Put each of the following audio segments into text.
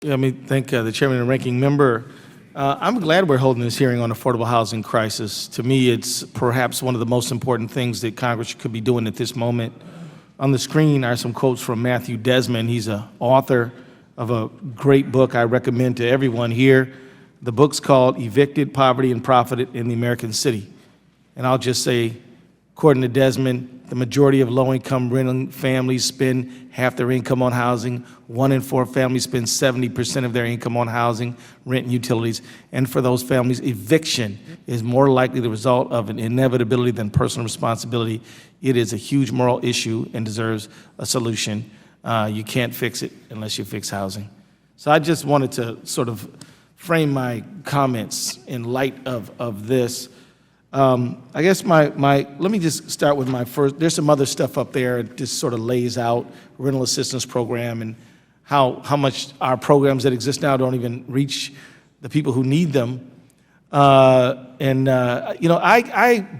Yeah, thank the chairman and ranking member. I'm glad we're holding this hearing on affordable housing crisis. To me, it's perhaps one of the most important things that Congress could be doing at this moment. On the screen are some quotes from Matthew Desmond. He's an author of a great book I recommend to everyone here. The book's called Evicted, Poverty, and Profit in the American City. And I'll just say, according to Desmond, the majority of low-income renting families spend half their income on housing. 1 in 4 families spend 70% of their income on housing, rent, and utilities. And for those families, eviction is more likely the result of an inevitability than personal responsibility. It is a huge moral issue and deserves a solution. You can't fix it unless you fix housing. So I just wanted to sort of frame my comments in light of this. I guess let me just start with my first. There's some other stuff up there. It just sort of lays out rental assistance program and how much our programs that exist now don't even reach the people who need them. I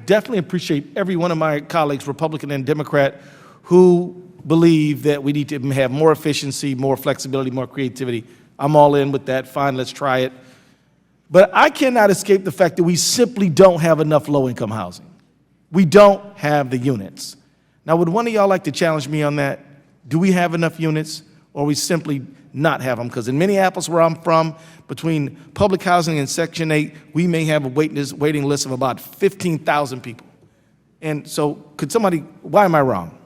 definitely appreciate every one of my colleagues, Republican and Democrat, who believe that we need to have more efficiency, more flexibility, more creativity. I'm all in with that. Fine, let's try it. But I cannot escape the fact that we simply don't have enough low-income housing. We don't have the units. Now, would one of y'all like to challenge me on that? Do we have enough units, or we simply not have them? Because in Minneapolis, where I'm from, between public housing and Section 8, we may have a waiting list of about 15,000 people. And so could somebody, why am I wrong?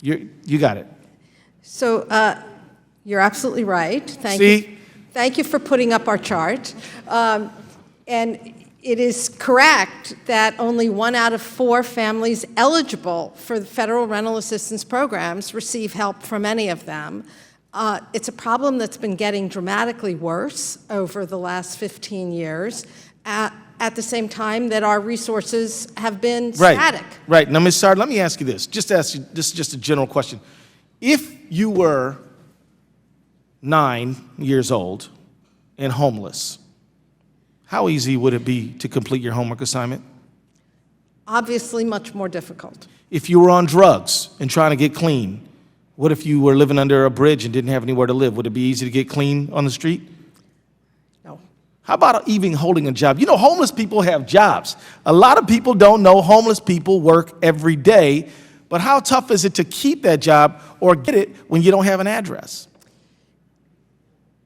You got it. So you're absolutely right. Thank you. Thank you for putting up our chart. And it is correct that only 1 out of 4 families eligible for the federal rental assistance programs receive help from any of them. It's a problem that's been getting dramatically worse over the last 15 years, at the same time that our resources have been static. Right. Now, Ms. Sard, let me ask you this. Just a general question. If you were 9 years old and homeless, how easy would it be to complete your homework assignment? Obviously much more difficult. If you were on drugs and trying to get clean, what if you were living under a bridge and didn't have anywhere to live? Would it be easy to get clean on the street? No. How about even holding a job? You know, homeless people have jobs. A lot of people don't know homeless people work every day, but how tough is it to keep that job or get it when you don't have an address?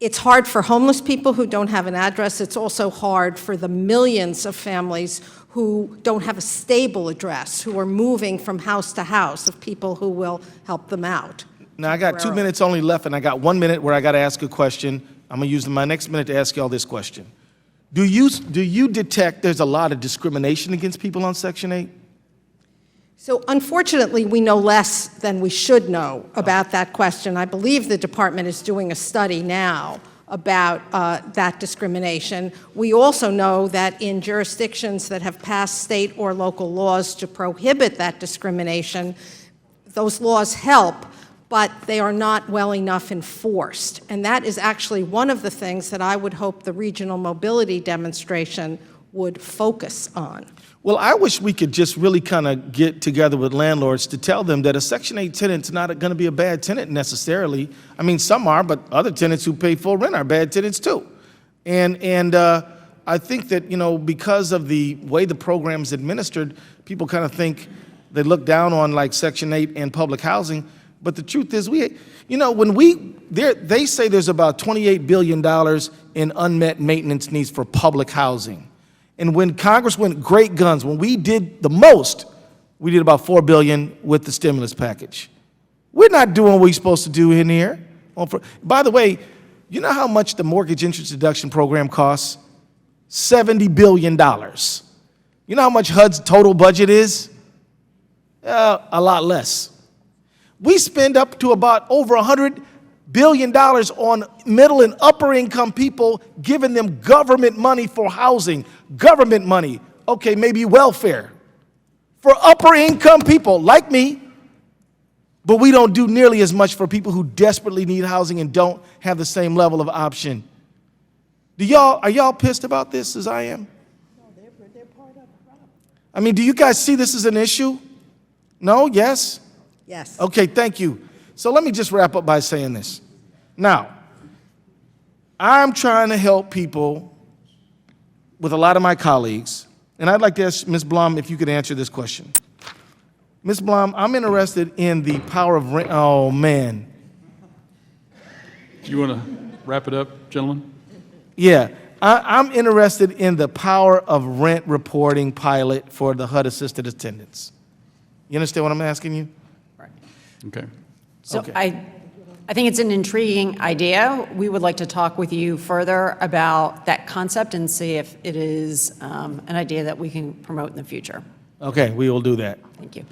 It's hard for homeless people who don't have an address. It's also hard for the millions of families who don't have a stable address, who are moving from house to house, of people who will help them out. Now, I got 2 minutes only left, and I got 1 minute where I got to ask a question. I'm going to use my next minute to ask you all this question. Do you detect there's a lot of discrimination against people on Section 8? So unfortunately, we know less than we should know about that question. I believe the department is doing a study now about that discrimination. We also know that in jurisdictions that have passed state or local laws to prohibit that discrimination, those laws help, but they are not well enough enforced. And that is actually one of the things that I would hope the regional mobility demonstration would focus on. Well, I wish we could just really kind of get together with landlords to tell them that a Section 8 tenant's not going to be a bad tenant necessarily. I mean, some are, but other tenants who pay full rent are bad tenants too. And I think that, you know, because of the way the program's administered, people kind of think they look down on like Section 8 and public housing. But the truth is, they say there's about $28 billion in unmet maintenance needs for public housing. And when Congress went great guns, when we did the most, we did about $4 billion with the stimulus package. We're not doing what we're supposed to do in here. By the way, you know how much the mortgage interest deduction program costs? $70 billion. You know how much HUD's total budget is? A lot less. We spend up to about over $100 billion on middle and upper income people, giving them government money for housing, government money, okay, maybe welfare, for upper income people like me, but we don't do nearly as much for people who desperately need housing and don't have the same level of option. Are y'all pissed about this as I am? No, they're part of the problem. I mean, do you guys see this as an issue? No? Yes? Yes. Okay, thank you. So let me just wrap up by saying this. Now, I'm trying to help people with a lot of my colleagues, and I'd like to ask Ms. Blum if you could answer this question. Ms. Blum, I'm interested in the power of rent. Oh, man. You want to wrap it up, gentlemen? Yeah, I'm interested in the power of rent reporting pilot for the HUD assisted attendants. You understand what I'm asking you? Okay. So Okay. I think it's an intriguing idea. We would like to talk with you further about that concept and see if it is an idea that we can promote in the future. Okay, we will do that. Thank you.